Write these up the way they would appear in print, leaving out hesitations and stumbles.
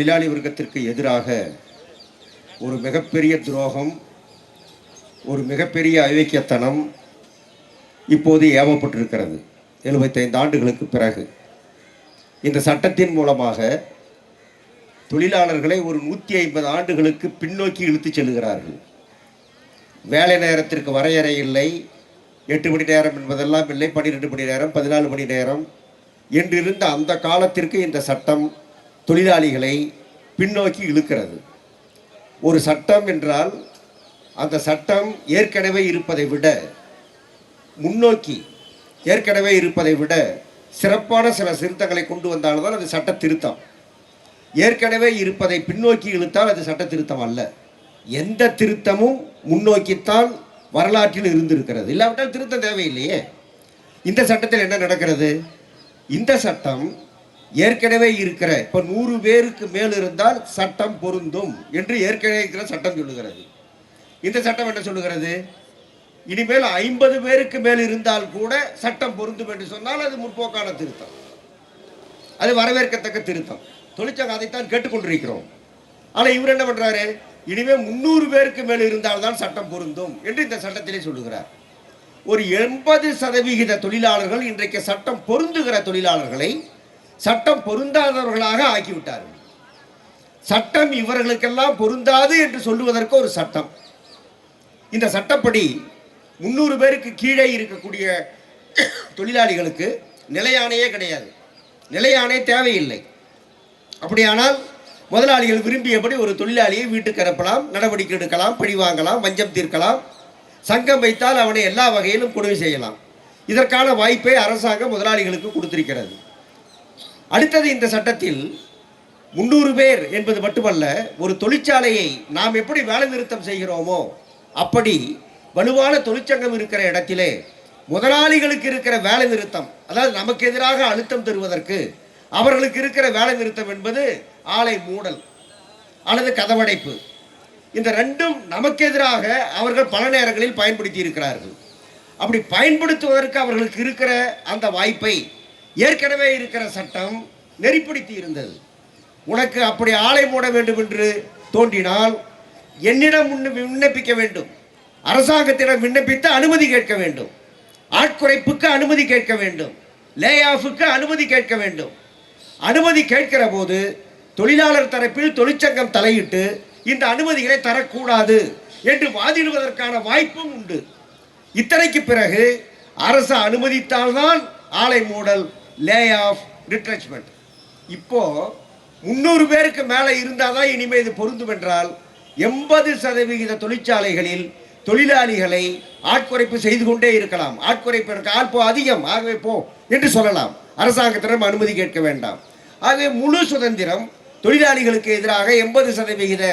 தொழிலாளி வர்க்கத்திற்கு எதிராக ஒரு மிகப்பெரிய துரோகம், ஒரு மிகப்பெரிய அவைக்கியத்தனம் இப்போது ஏவப்பட்டிருக்கிறது. 75 ஆண்டுகளுக்கு பிறகு இந்த சட்டத்தின் மூலமாக தொழிலாளர்களை ஒரு 150 ஆண்டுகளுக்கு பின்னோக்கி இழுத்துச் செல்கிறார்கள். வேலை நேரத்திற்கு வரையறை இல்லை, 8 மணி நேரம் என்பதெல்லாம் இல்லை, 12 மணி நேரம், 14 மணி நேரம் என்றிருந்த அந்த காலத்திற்கு இந்த சட்டம் தொழிலாளிகளை பின்னோக்கி இழுக்கிறது. ஒரு சட்டம் என்றால் அந்த சட்டம் ஏற்கனவே இருப்பதை விட முன்னோக்கி ஏற்கனவே இருப்பதை விட சிறப்பான சில திருத்தங்களை கொண்டு வந்தால்தான் அது சட்ட திருத்தம். ஏற்கனவே இருப்பதை பின்னோக்கி இழுத்தால் அது சட்ட திருத்தம் அல்ல. எந்த திருத்தமும் முன்னோக்கித்தான் வரலாற்றில் இருந்திருக்கிறது, இல்லாவிட்டால் திருத்தம் தேவையில்லையே. இந்த சட்டத்தில் என்ன நடக்கிறது? இந்த சட்டம் ஏற்கனவே இருக்கிற இப்போ 100 பேருக்கு மேல் இருந்தால் சட்டம் பொருந்தும் என்று ஏற்கனவே இருக்கிற சட்டம் சொல்லுகிறது. இந்த சட்டம் என்ன சொல்லுகிறது? இனிமேல் 50 பேருக்கு மேல் இருந்தால் கூட சட்டம் பொருந்தும் என்று சொன்னால் அது முற்போக்கான திருத்தம், அது வரவேற்கத்தக்க திருத்தம். தொழிற்சங்கம் அதைத்தான் கேட்டுக்கொண்டிருக்கிறோம். ஆனால் இவர் என்ன பண்றாரு? இனிமேல் 300 பேருக்கு மேல் இருந்தால்தான் சட்டம் பொருந்தும் என்று இந்த சட்டத்திலே சொல்லுகிறார். ஒரு 80% தொழிலாளர்கள் இன்றைக்கு சட்டம் பொருந்துகிற தொழிலாளர்களை சட்டம் பொருந்தாதவர்களாக ஆக்கிவிட்டார்கள். சட்டம் இவர்களுக்கெல்லாம் பொருந்தாது என்று சொல்லுவதற்கு ஒரு சட்டம். இந்த சட்டப்படி 300 பேருக்கு கீழே இருக்கக்கூடிய தொழிலாளிகளுக்கு நிலையானையே கிடையாது, நிலையானை தேவையில்லை. அப்படியானால் முதலாளிகள் விரும்பியபடி ஒரு தொழிலாளியை வீட்டுக்கு அனுப்பலாம், நடவடிக்கை எடுக்கலாம், பழி வாங்கலாம், வஞ்சம் தீர்க்கலாம், சங்கம் வைத்தால் அவனை எல்லா வகையிலும் கொடுமை செய்யலாம். இதற்கான வாய்ப்பை அரசாங்கம் முதலாளிகளுக்கு கொடுத்திருக்கிறது. அடுத்தது, இந்த சட்டத்தில் 300 பேர் என்பது மட்டுமல்ல, ஒரு தொழிற்சாலையை நாம் எப்படி வேலை நிறுத்தம் செய்கிறோமோ அப்படி வலுவான தொழிற்சங்கம் இருக்கிற இடத்திலே முதலாளிகளுக்கு இருக்கிற வேலை நிறுத்தம், அதாவது நமக்கு எதிராக அழுத்தம் தருவதற்கு அவர்களுக்கு இருக்கிற வேலை நிறுத்தம் என்பது ஆலை மூடல் அல்லது கதவடைப்பு. இந்த ரெண்டும் நமக்கு எதிராக அவர்கள் பல நேரங்களில் பயன்படுத்தி இருக்கிறார்கள். அப்படி பயன்படுத்துவதற்கு அவர்களுக்கு இருக்கிற அந்த வாய்ப்பை ஏற்கனவே இருக்கிற சட்டம் நெறிப்படுத்தி இருந்தது. உனக்கு அப்படி ஆலை மூட வேண்டும் என்று தோன்றினால் என்னிடம் விண்ணப்பிக்க வேண்டும், அரசாங்கத்திடம் விண்ணப்பித்து அனுமதி கேட்க வேண்டும், ஆட்குறைப்புக்கு அனுமதி கேட்க வேண்டும், லே ஆஃபுக்கு அனுமதி கேட்க வேண்டும். அனுமதி கேட்கிற போது தொழிலாளர் தரப்பில் தொழிற்சங்கம் தலையிட்டு இந்த அனுமதிகளை தரக்கூடாது என்று வாதிடுவதற்கான வாய்ப்பும் உண்டு. இத்தனைக்கு பிறகு அரசு அனுமதித்தால்தான் ஆலை மூடல், லே ஆஃப், ரிட்ரெச்மெண்ட். இப்போ 300 பேருக்கு மேலே இருந்தால் தான் இனிமேல் இது பொருந்தும் என்றால் 80% தொழிற்சாலைகளில் தொழிலாளிகளை ஆட்குறைப்பு செய்து கொண்டே இருக்கலாம். ஆட்குறைப்பு எனக்கு ஆள் போ அதிகம், ஆகவே போ என்று சொல்லலாம், அரசாங்கத்திடம் அனுமதி கேட்க வேண்டாம். ஆகவே முழு சுதந்திரம் தொழிலாளிகளுக்கு எதிராக 80%.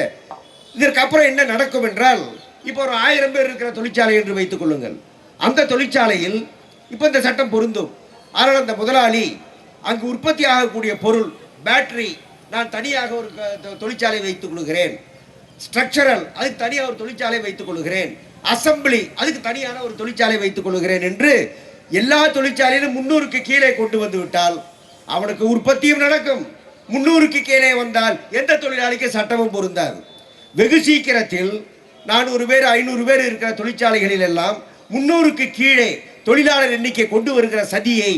இதற்கு அப்புறம் என்ன நடக்கும் என்றால், இப்போ ஒரு 1000 பேர் இருக்கிற தொழிற்சாலை என்று வைத்துக் கொள்ளுங்கள். அந்த தொழிற்சாலையில் இப்போ இந்த சட்டம் பொருந்தும். ஆனால் அந்த முதலாளி அங்கு உற்பத்தி ஆகக்கூடிய பொருள், பேட்டரி, நான் தனியாக ஒரு தொழிற்சாலை வைத்துக் கொள்கிறேன், ஸ்ட்ரக்சரல் அதுக்கு தனியாக ஒரு தொழிற்சாலை வைத்துக் கொள்கிறேன், அசம்பிளி அதுக்கு தனியான ஒரு தொழிற்சாலை வைத்துக் கொள்கிறேன் என்று எல்லா தொழிற்சாலையிலும் 300க்கு கீழே கொண்டு வந்து விட்டால் அவனுக்கு உற்பத்தியும் நடக்கும். 300க்கு கீழே வந்தால் எந்த தொழிலாளிக்கு சட்டமும் பொருந்தாது. வெகு சீக்கிரத்தில் 400 பேர் 500 பேர் இருக்கிற தொழிற்சாலைகளில் எல்லாம் 300க்கு கீழே தொழிலாளர் எண்ணிக்கை கொண்டு வருகிற சதியை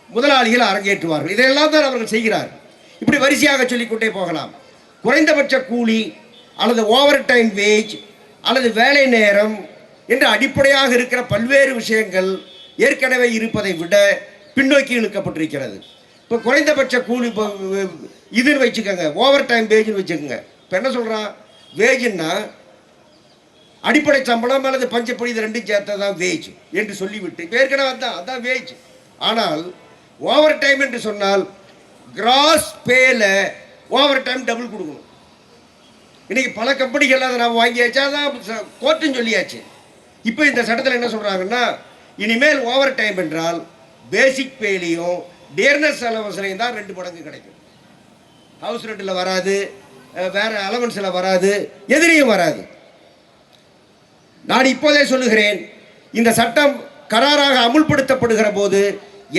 முதலாளிகள் அரங்கேற்றுவார்கள். இதையெல்லாம் தான் அவர்கள் செய்கிறார்கள். இப்படி வரிசையாக சொல்லிக்கொண்டே போகலாம். குறைந்தபட்ச கூலி அல்லது ஓவர் டைம் வேஜ் அல்லது வேலை நேரம் என்ற அடிப்படையாக இருக்கிற பல்வேறு விஷயங்கள் ஏற்கனவே இருப்பதை விட பின்னோக்கி இழுக்கப்பட்டிருக்கிறது. இப்போ குறைந்தபட்ச கூலி இதுன்னு வச்சுக்கோங்க, ஓவர் டைம் வேஜ்னு வச்சுக்கோங்க. இப்போ என்ன சொல்கிறான்? வேஜ்னா அடிப்படை சம்பளம் அல்லது பஞ்சப்படி, இது ரெண்டும் சேர்த்ததான் வேஜ் என்று சொல்லிவிட்டு ஏற்கனவே அதான் வேஜ். ஆனால் ஓவர் டைம் என்று சொன்னால் கிராஸ் பேல ஓவர் டைம் டபுள் கொடுக்கணும். இன்னைக்கு பல கம்பெனிகள் அதை நாம் வாங்கியாச்சா, அதான் கோர்ட்டுன்னு சொல்லியாச்சு. இப்போ இந்த சட்டத்தில் என்ன சொல்கிறாங்கன்னா, இனிமேல் ஓவர் டைம் என்றால் பேசிக் பேலையும் டியர்னஸ் அலவன்ஸ்லையும் தான் 2 மடங்கு கிடைக்கும். ஹவுஸ் ரெண்டில் வராது, வேற அலவன்ஸில் வராது, எதிரியும் வராது. நான் இப்போதே சொல்லுகிறேன், இந்த சட்டம் கராராக அமுல்படுத்தப்படுகிற போது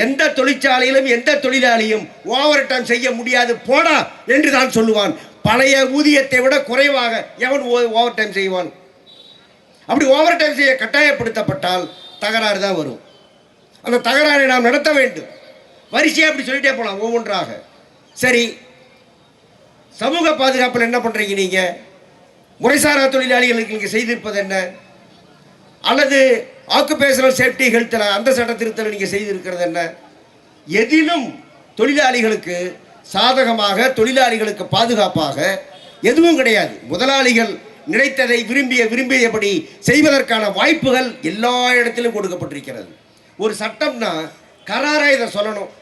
எந்த தொழிற்சாலையிலும் எந்த தொழிலாளியும் ஓவர் டைம் செய்ய முடியாது போடா என்று தான் சொல்லுவான். பழைய ஊதியத்தை விட குறைவாக எவன் ஓவர் டைம் செய்வான்? அப்படி ஓவர் டைம் செய்ய கட்டாயப்படுத்தப்பட்டால் தகராறு தான் வரும். அந்த தகராறை நாம் நடத்த வேண்டும். வரிசையாக அப்படி சொல்லிட்டே போகலாம் ஒவ்வொன்றாக. சரி, சமூக பாதுகாப்பில் என்ன பண்ணுறீங்க நீங்கள்? முறைசாரா தொழிலாளிகளுக்கு நீங்கள் செய்திருப்பது என்ன? அல்லது ஆக்குபேஷனல் சேஃப்டி ஹெல்த்தில் அந்த சட்ட திருத்தல் நீங்கள் செய்திருக்கிறது என்ன? எதிலும் தொழிலாளிகளுக்கு சாதகமாக, தொழிலாளிகளுக்கு பாதுகாப்பாக எதுவும் கிடையாது. முதலாளிகள் நினைத்ததை விரும்பியபடி செய்வதற்கான வாய்ப்புகள் எல்லா இடத்திலும் கொடுக்கப்பட்டிருக்கிறது. ஒரு சட்டம்னா கராரா இதை சொல்லணும்.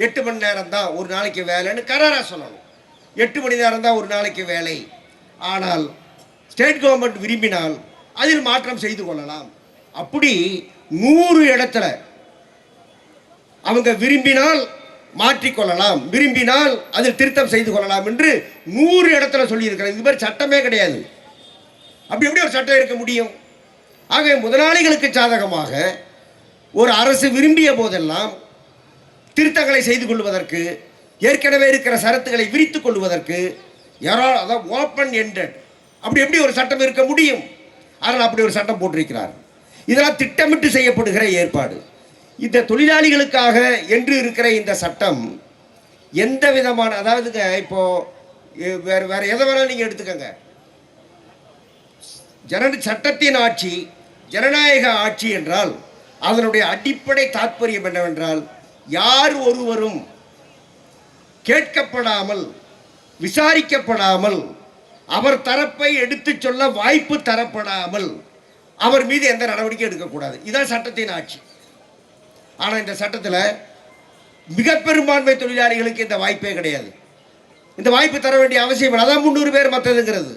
8 மணி நேரம் தான் ஒரு நாளைக்கு வேலைன்னு கராரா சொல்லணும். 8 மணி நேரம் தான் ஒரு நாளைக்கு வேலை. ஆனால் ஸ்டேட் கவர்மெண்ட் விரும்பினால் அதில் மாற்றம் செய்து கொள்ளலாம். அப்படி 100 இடத்துல அவங்க விரும்பினால் மாற்றிக்கொள்ளலாம், விரும்பினால் அதில் திருத்தம் செய்து கொள்ளலாம் என்று 100 இடத்துல சொல்லியிருக்கிறது. இது மாதிரி சட்டமே கிடையாது. அப்படி எப்படி ஒரு சட்டம் இருக்க முடியும்? ஆக முதலாளிகளுக்கு சாதகமாக ஒரு அரசு விரும்பிய போதெல்லாம் திருத்தங்களை செய்து கொள்வதற்கு, ஏற்கனவே இருக்கிற சரத்துக்களை விரித்துக் கொள்வதற்கு அதாவது ஓப்பன் எண்டட் அப்படி எப்படி ஒரு சட்டம் இருக்க முடியும்? அதனால் அப்படி ஒரு சட்டம் போட்டிருக்கிறார். இதெல்லாம் திட்டமிட்டு செய்யப்படுகிற ஏற்பாடு. இந்த தொழிலாளிகளுக்காக என்று இருக்கிற இந்த சட்டம் எந்த விதமான, அதாவதுங்க இப்போ வேற எதை வேணாலும் நீங்கள் எடுத்துக்கங்க. சட்டத்தின் ஆட்சி, ஜனநாயக ஆட்சி என்றால் அதனுடைய அடிப்படை தாற்பயம் என்னவென்றால், யார் ஒருவரும் கேட்கப்படாமல், விசாரிக்கப்படாமல், அவர் தரப்பை எடுத்து சொல்ல வாய்ப்பு தரப்படாமல் அவர் மீது எந்த நடவடிக்கை எடுக்கக்கூடாது. இதுதான் சட்டத்தின் ஆட்சி. ஆனால் இந்த சட்டத்தில் மிக பெரும்பான்மை தொழிலாளிகளுக்கு இந்த வாய்ப்பே கிடையாது. இந்த வாய்ப்பு தர வேண்டிய அவசியம் இல்லை. அதான் 300 பேர் மற்றதுங்கிறது.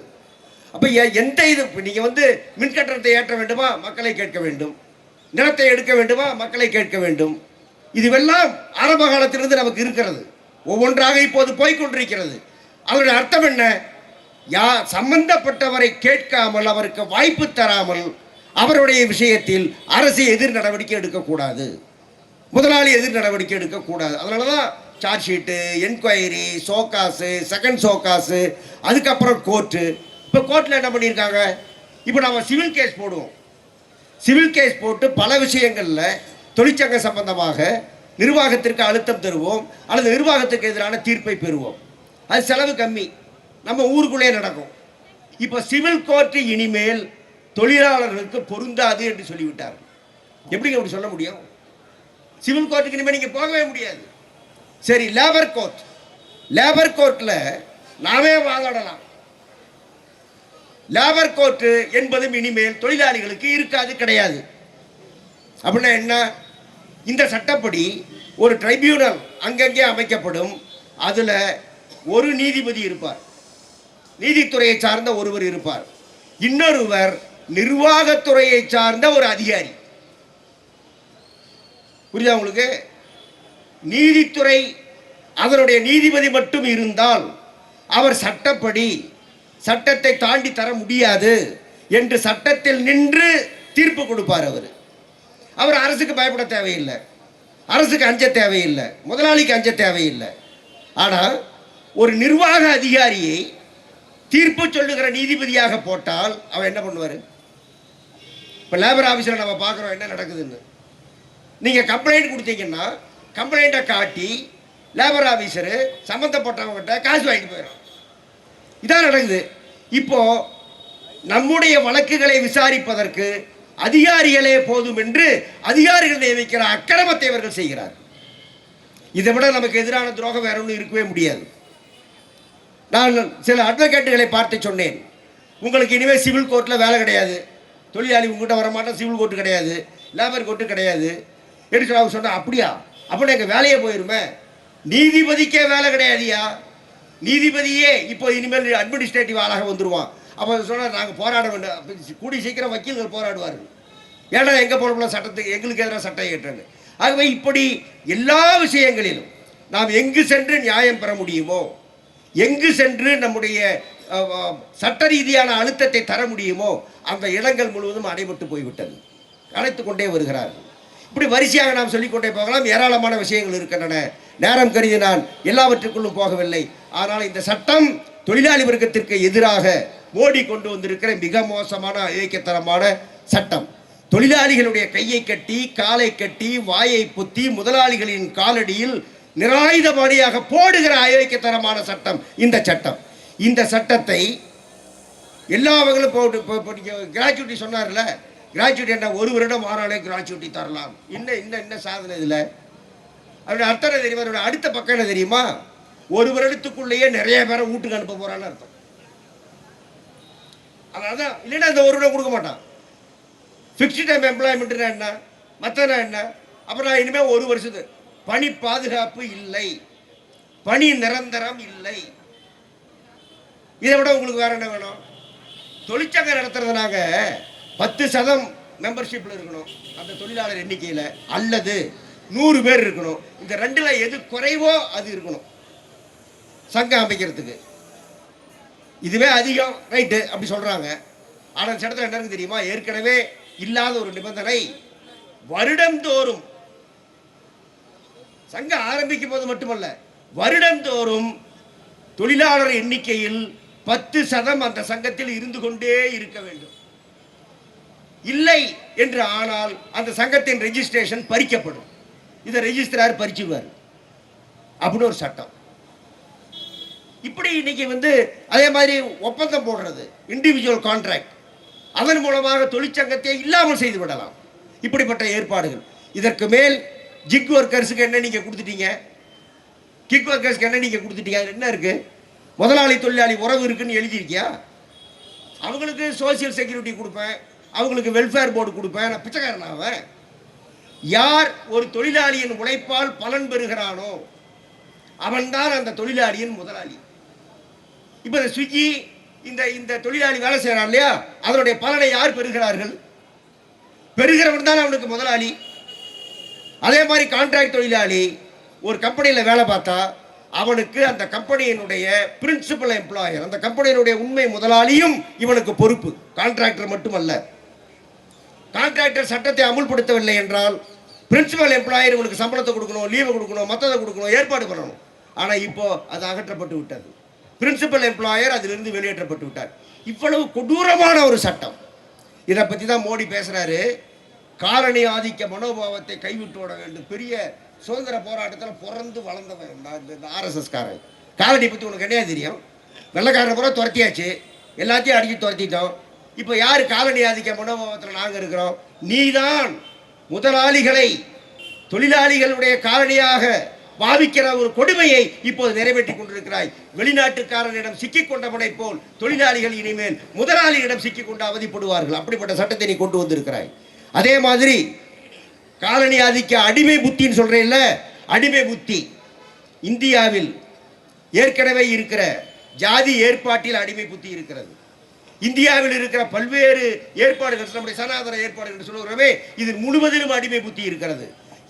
அப்போ எந்த இது நீங்கள் மின்கட்டணத்தை ஏற்ற வேண்டுமா? மக்களை கேட்க வேண்டும். நிலத்தை எடுக்க வேண்டுமா? மக்களை கேட்க வேண்டும். இதுவெல்லாம் ஆரம்ப காலத்திலிருந்து நமக்கு இருக்கிறது. ஒவ்வொன்றாக இப்போது போய்கொண்டிருக்கிறது. அதனுடைய அர்த்தம் என்ன? சம்பந்தப்பட்டவரை கேட்காமல், அவருக்கு வாய்ப்பு தராமல் அவருடைய விஷயத்தில் அரசு எதிர் நடவடிக்கை எடுக்கக்கூடாது, முதலாளி எதிர் நடவடிக்கை எடுக்கக்கூடாது. அதனால தான் சார்ஜ் ஷீட்டு, என்கொயரி, ஷோகாஸு, செகண்ட் ஷோகாஸு, அதுக்கப்புறம் கோர்ட்டு. இப்போ கோர்ட்டில் என்ன பண்ணியிருக்காங்க? இப்போ நம்ம சிவில் கேஸ் போடுவோம். சிவில் கேஸ் போட்டு பல விஷயங்களில் தொழிற்சங்க சம்பந்தமாக நிர்வாகத்திற்கு அழுத்தம் தருவோம், அல்லது நிர்வாகத்துக்கு எதிரான தீர்ப்பை பெறுவோம். அது செலவு கம்மி, நம்ம ஊருக்குள்ளே நடக்கும். இப்போ சிவில் கோர்ட்டு இனிமேல் தொழிலாளர்களுக்கு பொருந்தாது என்று சொல்லிவிட்டார். எப்படிங்க அப்படி சொல்ல முடியும்? சிவில் கோர்ட்டுக்கு இனிமேல் நீங்கள் போகவே முடியாது. சரி, லேபர் கோர்ட், லேபர் கோர்ட்டில் நாமே வாதாடலாம். லேபர் கோர்ட்டு என்பதும் இனிமேல் தொழிலாளிகளுக்கு இருக்காது, கிடையாது. அப்படின்னா என்ன? இந்த சட்டப்படி ஒரு ட்ரைபியூனல் அங்கங்கே அமைக்கப்படும். அதில் ஒரு நீதிபதி இருப்பார், நீதித்துறையை சார்ந்த ஒருவர் இருப்பார், இன்னொருவர் நிர்வாகத்துறையை சார்ந்த ஒரு அதிகாரி. புரியுதா உங்களுக்கு? நீதித்துறை அதனுடைய நீதிபதி மட்டும் இருந்தால் அவர் சட்டப்படி சட்டத்தை தாண்டி தர முடியாது என்று சட்டத்தில் நின்று தீர்ப்பு கொடுப்பார். அவர் அரசுக்கு பயப்பட தேவையில்லை, அரசுக்கு அஞ்ச தேவையில்லை, முதலாளிக்கு அஞ்ச தேவையில்லை. ஆனால் ஒரு நிர்வாக அதிகாரியை தீர்ப்பு சொல்லுகிற நீதிபதியாக போட்டால் அவர் என்ன பண்ணுவார்? இப்போ லேபர் ஆஃபீஸில் நம்ம பார்க்குறோம் என்ன நடக்குதுன்னு. நீங்கள் கம்ப்ளைண்ட் கொடுத்தீங்கன்னா கம்ப்ளைண்ட்டை காட்டி லேபர் ஆஃபீஸரு சம்மந்தப்பட்டவங்ககிட்ட காசு வாங்கிட்டு போயிடும். இதான் நடக்குது. இப்போது நம்முடைய வழக்குகளை விசாரிப்பதற்கு அதிகாரிகளே போதும் என்று அதிகாரிகள் நியமிக்கிற அக்கிரமத்தை இவர்கள் செய்கிறார். இதை விட நமக்கு எதிரான துரோகம் வேற ஒன்றும் இருக்கவே முடியாது. நான் சில அட்வொகேட்டுகளை பார்த்து சொன்னேன், உங்களுக்கு இனிமேல் சிவில் கோர்ட்டில் வேலை கிடையாது, தொழிலாளி உங்ககிட்ட வரமாட்டோம், சிவில் கோர்ட்டு கிடையாது, லேபர் கோர்ட்டு கிடையாது என்று சொல்ல. அவங்க சொன்னால் அப்படியா, அப்படி எங்கள் வேலையே போயிருமே. நீதிபதிக்கே வேலை கிடையாதுயா, நீதிபதியே இப்போ இனிமேல் அட்மினிஸ்ட்ரேட்டிவ் ஆளாக வந்துடுவான். அப்போ சொன்னால் நாங்கள் போராட வேண்டும், கூடி சீக்கிரம் வக்கீல்கள் போராடுவார்கள். ஏன்னா எங்கே போகிறோம்ல சட்டத்துக்கு, எங்களுக்கு எதிராக சட்டம் ஏற்றன்னு. ஆகவே இப்படி எல்லா விஷயங்களிலும் நாம் எங்கு சென்று நியாயம் பெற முடியுமோ, எங்கு சென்று நம்முடைய சட்ட ரீதியான அழுத்தத்தை தர முடியுமோ அந்த இடங்கள் முழுவதும் அடைபட்டு போய்விட்டது, அழைத்து கொண்டே வருகிறார்கள். இப்படி வரிசையாக நாம் சொல்லிக்கொண்டே போகலாம். ஏராளமான விஷயங்கள் இருக்கின்றன. நேரம் கருதி நான் எல்லாவற்றுக்குள்ளும் போகவில்லை. ஆனால் இந்த சட்டம் தொழிலாளி வர்க்கத்திற்கு எதிராக மோடி கொண்டு வந்திருக்கிற மிக மோசமான அயோக்கியத்தனமான சட்டம். தொழிலாளிகளுடைய கையை கட்டி காலை கட்டி வாயை பொத்தி முதலாளிகளின் காலடியில் நிராயுதபாணியாக போடுகிற அயோக்கியத்தனமான சட்டம் இந்த சட்டம். இந்த சட்டத்தை எல்லா வகையிலும் கிராஜுவிட்டி சொன்னார்ல, கிராஜுவிட்டி என்ன 1 வருடம் ஆனாலே கிராஜுவிட்டி தரலாம். என்ன சாதனை இதில் அவருடைய அர்த்தம் என்ன தெரியுமா? அவருடைய அடுத்த பக்கம் என்ன தெரியுமா? 1 வருடத்துக்குள்ளேயே நிறைய பேரை வீட்டுக்கு அனுப்ப போறான்னு அர்த்தம். அதான் இல்லைன்னா இந்த 1 வருடம் கொடுக்க மாட்டான். ஃபிக்ஸ்டு டைம் எம்ப்ளாய்மெண்ட்னா என்ன, மற்றனா என்ன? அப்புறம் இனிமேல் 1 வருஷத்து பணி பாதுகாப்பு இல்லை, பணி நிரந்தரம் இல்லை. இதை விட உங்களுக்கு வேற என்ன வேணும்? தொழிற்சங்கம் நடத்துறதுனாங்க 10% மெம்பர்ஷிப்ல இருக்கணும் அந்த தொழிலாளர் எண்ணிக்கையில், அல்லது 100 பேர் இருக்கணும். இந்த 2ல் எது குறைவோ அது இருக்கணும் சங்கம் அமைக்கிறதுக்கு. இதுவே அதிகம் ரைட்டு அப்படி சொல்றாங்க. ஆனால் சட்டத்தில் என்ன தெரியுமா? ஏற்கனவே இல்லாத ஒரு நிபந்தனை, வருடந்தோறும் சங்கம் ஆரம்பிக்கும் போது மட்டுமல்ல, வருடந்தோறும் தொழிலாளர் எண்ணிக்கையில் 10% அந்த சங்கத்தில் இருந்து கொண்டே இருக்க வேண்டும். இல்லை என்று ஆனால் அந்த சங்கத்தின் ரெஜிஸ்ட்ரேஷன் பறிக்கப்படும். இதை ரெஜிஸ்ட்ரார் பறிச்சுடுவார் அப்படின்னு ஒரு சட்டம். இப்படி இன்னைக்கு அதே மாதிரி ஒப்பந்தம் போடுறது, இண்டிவிஜுவல் கான்ட்ராக்ட், அதன் மூலமாக தொழிற்சங்கத்தை இல்லாமல் செய்து விடலாம். இப்படிப்பட்ட ஏற்பாடுகள். இதற்கு மேல் ஜிக் ஒர்க்கர்ஸுக்கு என்ன நீங்க கொடுத்துட்டீங்க, கிக் ஒர்க்கர்ஸ்க்கு என்ன நீங்க கொடுத்துட்டீங்க? என்ன இருக்கு? முதலாளி தொழிலாளி உறவு இருக்குன்னு எழுதியிருக்கியா? அவங்களுக்கு சோசியல் செக்யூரிட்டி கொடுப்பேன், அவங்களுக்கு வெல்ஃபேர் போர்டு கொடுப்பேன். நான் பிச்சைக்காரன் அவன். யார் ஒரு தொழிலாளியின் உழைப்பால் பலன் பெறுகிறானோ அவன்தான் அந்த தொழிலாளியின் முதலாளி. இப்போ இந்த ஸ்விக்கி இந்த தொழிலாளி வேலை செய்யறான் இல்லையா, அதனுடைய பலனை யார் பெறுகிறார்கள்? பெறுகிறவன் தான் அவனுக்கு முதலாளி. அதே மாதிரி கான்ட்ராக்ட் தொழிலாளி ஒரு கம்பெனியில் வேலை பார்த்தா அவனுக்கு அந்த கம்பெனியினுடைய பிரின்சிபல் எம்ப்ளாயர், அந்த கம்பெனியினுடைய உண்மை முதலாளியும் இவனுக்கு பொறுப்பு. கான்ட்ராக்டர் மட்டுமல்ல. கான்ட்ராக்டர் சட்டத்தை அமுல்படுத்தவில்லை என்றால் பிரின்சிபல் எம்ப்ளாயர் இவனுக்கு சம்பளத்தை கொடுக்கணும், லீவை கொடுக்கணும், மற்றதை கொடுக்கணும், ஏற்பாடு பண்ணணும். ஆனால் இப்போ அது அகற்றப்பட்டு விட்டது. பிரின்சிபல் எம்ப்ளாயர் அதிலிருந்து வெளியேற்றப்பட்டு விட்டார். இவ்வளவு கொடூரமான ஒரு சட்டம். இதை பற்றி தான் மோடி பேசுறாரு. காலனி ஆதிக்க மனோபாவத்தை கைவிட்டு விட வேண்டும். பெரிய சுதந்திர போராட்டத்தில் பிறந்து வளர்ந்தவன் இந்த ஆர்எஸ்எஸ் காரன். காலனி பற்றி உனக்கு என்ன தெரியும்? வெள்ளைக்காரனை பூரா துரத்தியாச்சு, எல்லாத்தையும் அடிச்சு துரத்திட்டோம். இப்போ யார் காலனி ஆதிக்க மனோபாவத்தில் நாங்கள் இருக்கிறோம்? நீதான் முதலாளிகளை தொழிலாளிகளுடைய காலனியாக பாவிக்கிற ஒரு கொடுமையை இப்போது நிறைவேற்றி கொண்டிருக்கிறாய். வெளிநாட்டுக்காரனிடம் சிக்கிக் கொண்டவனை போல் தொழிலாளிகள் இனிமேல் முதலாளியிடம் சிக்கிக் கொண்டு அவதிப்படுவார்கள். அப்படிப்பட்ட சட்டத்தை நீ கொண்டு வந்திருக்கிறாய். அதே மாதிரி காலனி ஆதிக்க அடிமை புத்தின்னு சொல்றேன்ல, அடிமை புத்தி இந்தியாவில் ஏற்கனவே இருக்கிற ஜாதி ஏற்பாட்டில் அடிமை புத்தி இருக்கிறது. இந்தியாவில் இருக்கிற பல்வேறு ஏற்பாடுகள், நம்முடைய சனாதன ஏற்பாடுகள் சொல்லுகிறவே, இதில் முழுவதிலும் அடிமை புத்தி இருக்கிறது.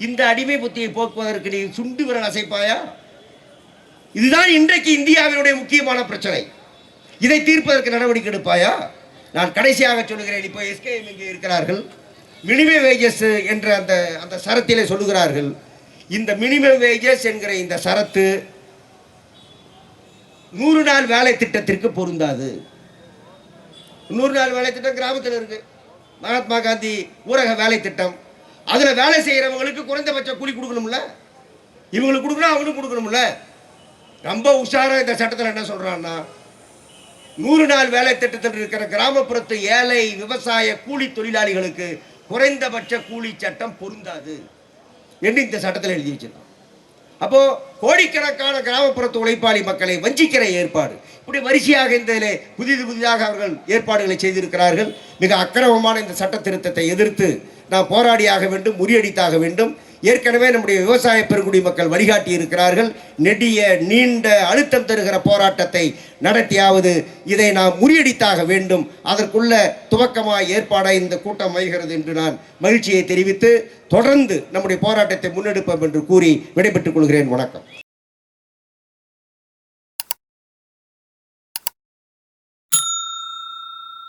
இந்த அடிமை புத்தியை போக்குவதற்கு நீ சுண்டு விரல் அசைப்பாயா? இதுதான் இன்றைக்கு இந்தியாவினுடைய முக்கியமான பிரச்சனை. இதை தீர்ப்பதற்கு நடவடிக்கை எடுப்பாயா? நான் கடைசியாக சொல்லுகிறேன். இப்போ எஸ்கேஎம் இங்கே இருக்கிறார்கள். மினிமம் வேஜஸ் என்ற அந்த சரத்திலே சொல்லுகிறார்கள். இந்த மினிமம் வேஜஸ் என்கிற இந்த சரத்து 100 நாள் வேலை திட்டத்திற்கு பொருந்தாது. 100 நாள் வேலை திட்டம் கிராமத்தில் இருக்கு. மகாத்மா காந்தி ஊரக வேலை திட்டம். அதில் வேலை செய்கிறவங்களுக்கு குறைந்தபட்ச கூலி கொடுக்கணும்ல, இவங்களுக்கு கொடுக்கணும், அவனுக்கு கொடுக்கணும்ல. ரொம்ப உஷாரா இந்த சட்டத்தில் என்ன சொல்றான்னா, 100 நாள் வேலை திட்டத்தில் இருக்கிற கிராமப்புறத்து ஏழை விவசாய கூலி தொழிலாளிகளுக்கு குறைந்தபட்ச கூலி சட்டம் பொருந்தாது என்று இந்த சட்டத்தில் எழுதி வச்சிருக்கான். அப்போ கோடிக்கணக்கான கிராமப்புறத்து உழைப்பாளி மக்களை வஞ்சிக்கிற ஏற்பாடு. இப்படி வரிசையாக இந்த புதிதாக அவர்கள் ஏற்பாடுகளை செய்திருக்கிறார்கள். மிக அக்கிரமமான இந்த சட்ட திருத்தத்தை எதிர்த்து நாம் போராடியாக வேண்டும், முறியடித்தாக வேண்டும். ஏற்கனவே நம்முடைய விவசாய பெருங்குடி மக்கள் வழிகாட்டி இருக்கிறார்கள். நெடிய நீண்ட அழுத்தம் தருகிற போராட்டத்தை நடத்தியாவது இதை நாம் முறியடித்தாக வேண்டும். அதற்குள்ள துவக்கமாக ஏற்பாடாக இந்த கூட்டம் அமைகிறது என்று நான் மகிழ்ச்சியை தெரிவித்து தொடர்ந்து நம்முடைய போராட்டத்தை முன்னெடுப்போம் என்று கூறி விடைபெற்றுக் கொள்கிறேன். வணக்கம்.